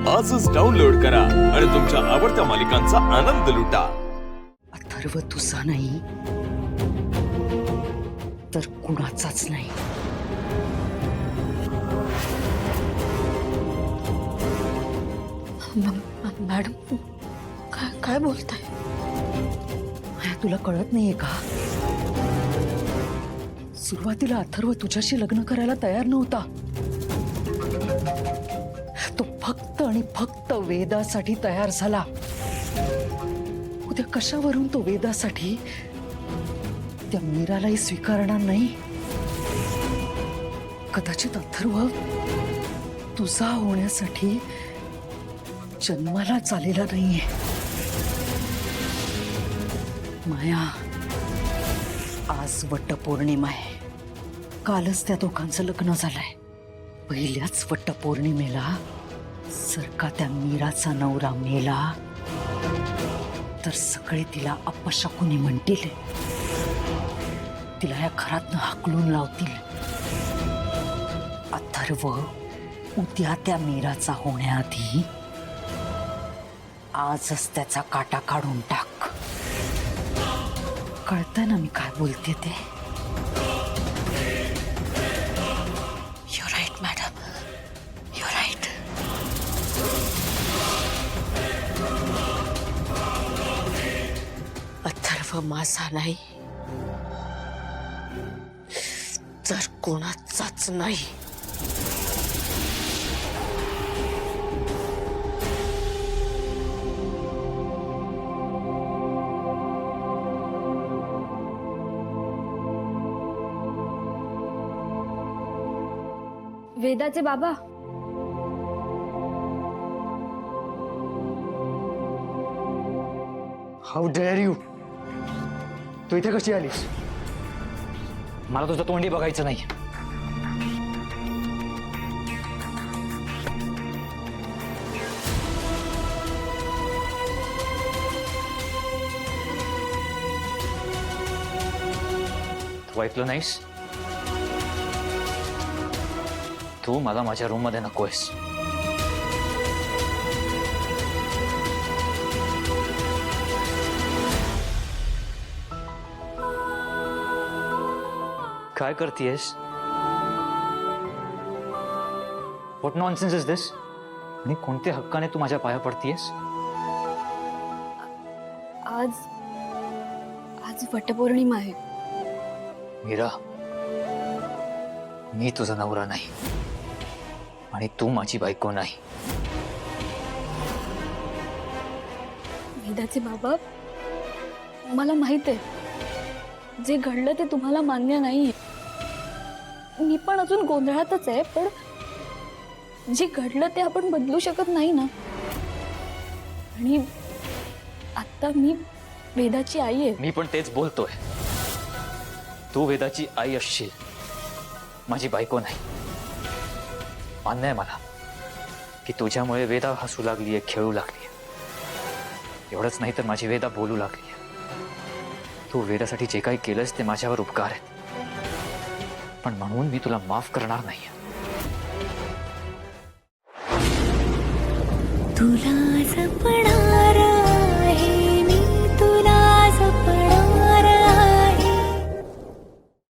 आजच डाउनलोड करा आणि तुमच्या आवडत्या मालिकांचा आनंद लुटा। अथर्व तुझा नाही तर कुणाचाच नाही। मॅडम काय बोलताय? तुला कळत नाहीये का? सुरुवातीला अथर्व तुझ्याशी लग्न करायला तयार नव्हता। तो फक्त आणि फक्त वेदासाठी तयार झाला। उद्या कशावरून तो वेदासाठी त्या मीरालाही स्वीकारणार नाही। कदाचित अथर्व तुझा होण्यासाठी जन्माला चालेला नाहीये। माया, आज वटपौर्णिमा आहे। कालच त्या दोघांचं लग्न झालंय। पहिल्याच वटपौर्णिमेला जर का त्या मीराचा नवरा मेला तर सगळे तिला अपशकुनी म्हणतील। तिला या घरातनं हाकलून लावतील। अथर्व, उद्या त्या मीराचा होण्याआधी आजच त्याचा काटा काढून टाक। कळतंय ना मी काय बोलते ते? You're right, madam. You're right. Atharva माझा नाही तर कोणाचाच नाही। वेदाचे बाबा, हाऊ डेअर यू! तू इथे कशी आलीस? मला तुझं तोंडी बघायचं नाही। तू ऐकलं नाहीस? तू मला माझ्या रूम मध्ये नकोयस। काय करतेयस? व्हॉट नॉनसेन्स इज दिस? आणि कोणत्या हक्काने तू माझ्या पाया पडतीयस? आज वटपौर्णिमा आहे। मीरा, मी तुझा नवरा नाही आणि तू माझी बायको नाही। वेदाचे बाबा, मला माहित आहे जे घडलं ते तुम्हाला मान्य नाहीये। मी पण अजून गोंधळातच आहे, पण जे घडलं ते आपण बदलू शकत नाही ना। आणि आता मी वेदाची आई आहे। मी पण तेच बोलतोय। तू वेदाची आई असशील, माझी बायको नाही। मान्य आहे मला की तुझ्यामुळे वेदा हसू लागलीये, खेळू लागलीये। एवढंच नाही तर माझी वेदा बोलू लागलीये। तू वेदासाठी जे काही केलंस ते माझ्यावर उपकार आहेत, पण म्हणून मी तुला माफ करणार नाहीये। तुला जपणार